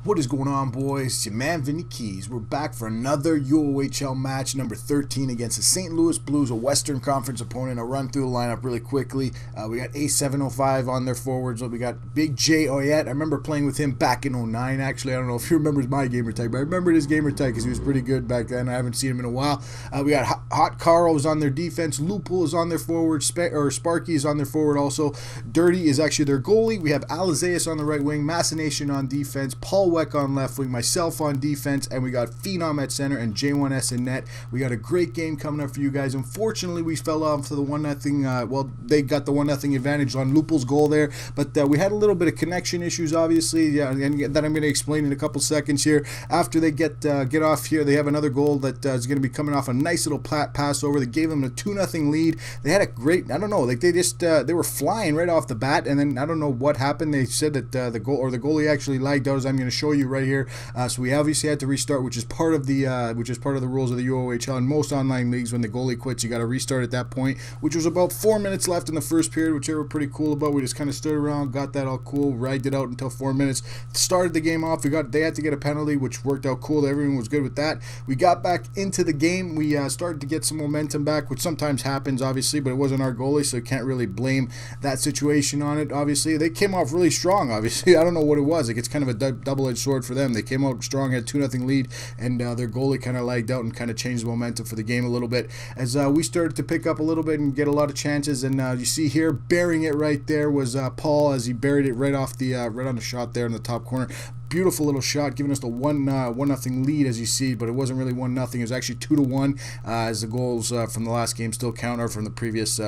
What is going on, boys? It's your man Vinnie Keys. We're back for another UOHL match, number 13 against the St. Louis Blues, a Western Conference opponent. I'll run through the lineup really quickly. We got A705 on their forwards. We got Big J Ayotte. I remember playing with him back in 09, actually. I don't know if he remembers my gamer tag, but I remembered his gamer tag because he was pretty good back then. I haven't seen him in a while. We got Hot Carl is on their defense. Lupul is on their forward. Sparky is on their forward also. Dirtyy is actually their goalie. We have Alazais on the right wing. Massassination on defense. Paulweck on left wing, myself on defense, and we got Phenom at center and J1S in net. We got a great game coming up for you guys. Unfortunately, we fell off to the 1-0. Well, they got the 1-0 advantage on Lupul's goal there, but we had a little bit of connection issues, obviously, yeah, and that I'm going to explain in a couple seconds here. After they get off here, they have another goal that is going to be coming off a nice little pass over. They gave them a 2-0 lead. They had a great, I don't know, like they were flying right off the bat, and then I don't know what happened. They said that the goalie actually lagged out, as I'm going to show you right here. So we obviously had to restart, which is part of the rules of the UOHL. In most online leagues, when the goalie quits, you got to restart at that point, which was about 4 minutes left in the first period, which they were pretty cool about. We just kind of stood around, got that all cool, ragged it out until 4 minutes, started the game off. They had to get a penalty, which worked out cool. Everyone was good with that. We got back into the game. We started to get some momentum back, which sometimes happens, obviously, but it wasn't our goalie, so you can't really blame that situation on it. Obviously, they came off really strong. Obviously, I don't know what it was. Like, it's kind of a double-edged sword for them. They came out strong, had 2-0 lead, and their goalie kind of lagged out and kind of changed the momentum for the game a little bit. As we started to pick up a little bit and get a lot of chances, and you see here, burying it right there was Paul, as he buried it right off the right on the shot there in the top corner. Beautiful little shot, giving us the 1-0 lead, as you see, but it wasn't really 1-0. It was actually 2-1, as the goals from the last game still count, or from the previous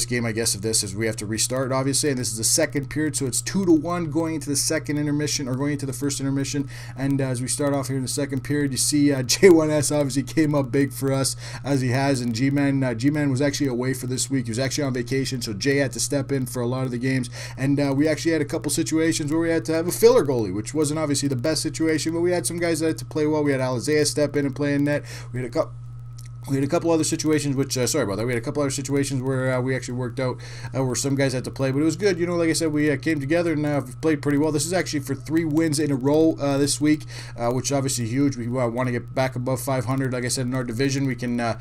game, I guess, of this, as we have to restart, obviously, and this is the second period, so it's 2-1 going into the second intermission, or going into the first intermission, and as we start off here in the second period, you see J1S obviously came up big for us, as he has, and G-Man was actually away for this week. He was actually on vacation, so Jay had to step in for a lot of the games, and we actually had a couple situations where we had to have a filler goalie, which wasn't obviously the best situation, but we had some guys that had to play well. We had Alazais step in and play in net. We had a couple other situations, which, sorry about that, we had a couple other situations where we actually worked out where some guys had to play, but it was good. You know, like I said, we came together and played pretty well. This is actually for 3 wins in a row this week, which is obviously huge. We want to get back above 500. Like I said, in our division, we can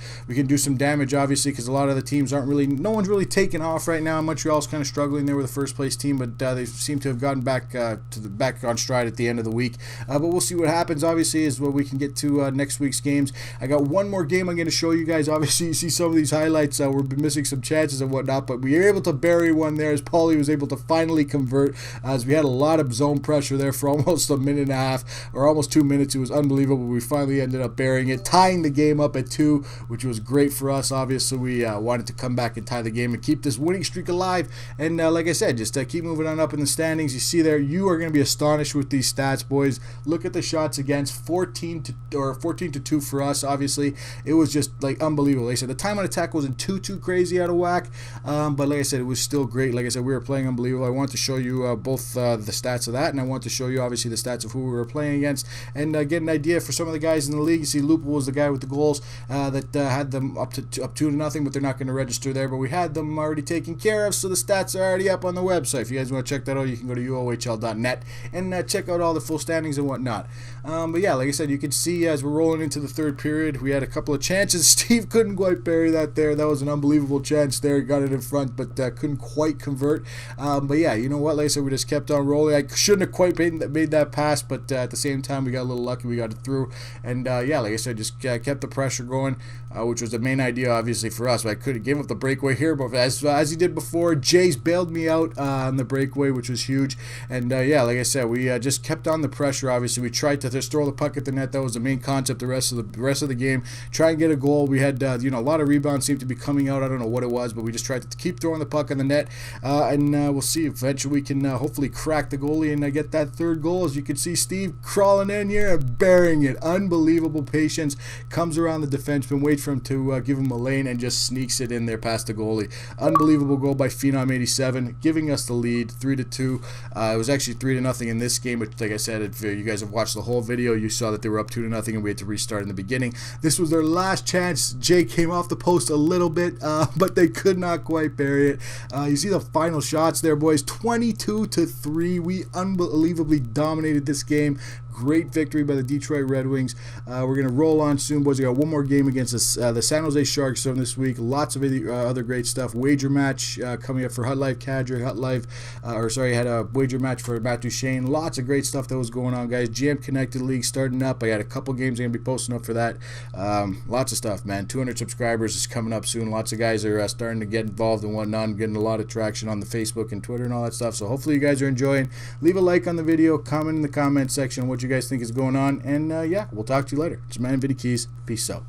do some damage, obviously, because a lot of the teams no one's really taking off right now. Montreal's kind of struggling. They were the first place team, but they seem to have gotten back on stride at the end of the week. But we'll see what happens, obviously, is what we can get to next week's games. I got one more game I'm going to show you guys. Obviously, you see some of these highlights. We're missing some chances and whatnot, but we were able to bury one there, as Paulie was able to finally convert, as we had a lot of zone pressure there for almost a minute and a half, or almost 2 minutes. It was unbelievable. We finally ended up burying it, tying the game up at 2, which was great for us. Obviously, we wanted to come back and tie the game and keep this winning streak alive, and like I said, just keep moving on up in the standings. You see there, you are going to be astonished with these stats, boys. Look at the shots against, 14 to 2 for us. Obviously, it was just like unbelievable. Like I said, the time on attack wasn't too crazy out of whack, but like I said, it was still great. Like I said, we were playing unbelievable. I want to show you both the stats of that, and I want to show you obviously the stats of who we were playing against, and get an idea for some of the guys in the league. You see, Lupul was the guy with the goals that had them up 2-0, but they're not going to register there. But we had them already taken care of, so the stats are already up on the website. If you guys want to check that out, you can go to UOHL.net and check out all the full standings and whatnot. But yeah, like I said, you can see as we're rolling into the third period, we had a couple of chances. Steve couldn't quite bury that there. That was an unbelievable chance there. He got it in front, but couldn't quite convert. But yeah, you know what? Like I said, we just kept on rolling. I shouldn't have quite made that pass, but at the same time, we got a little lucky. We got it through. And yeah, like I said, just kept the pressure going, which was the main idea, obviously, for us. But I could have given up the breakaway here, but as he did before, Jays bailed me out on the breakaway, which was huge. And yeah, like I said, we just kept on the pressure. Obviously, we tried to just throw the puck at the net. That was the main concept the rest of the game. Try and get a goal. We had a lot of rebounds seemed to be coming out. I don't know what it was, but we just tried to keep throwing the puck in the net, and we'll see. Eventually, we can hopefully crack the goalie and get that third goal. As you can see, Steve crawling in here and burying it. Unbelievable patience. Comes around the defenseman, waits for him to give him a lane, and just sneaks it in there past the goalie. Unbelievable goal by Phenom 87, giving us the lead, 3-2. It was actually 3-0 in this game, but like I said, if you guys have watched the whole video, you saw that they were up 2-0, and we had to restart in the beginning. This was their last last chance. Jay came off the post a little bit, but they could not quite bury it. You see the final shots there, boys. 22-3. We unbelievably dominated this game. Great victory by the Detroit Red Wings. We're going to roll on soon, boys. We got one more game against the San Jose Sharks from this week. Lots of other great stuff. Wager match coming up for Hut Life Cadre. Had a wager match for Matt Duchesne. Lots of great stuff that was going on, guys. GM Connected League starting up. I got a couple games I'm going to be posting up for that. Lots of stuff, man. 200 subscribers is coming up soon. Lots of guys are starting to get involved and whatnot. I'm getting a lot of traction on the Facebook and Twitter and all that stuff. So hopefully you guys are enjoying. Leave a like on the video. Comment in the comment section what you guys think is going on, and yeah, we'll talk to you later. It's your man Vinnie Keys. Peace out.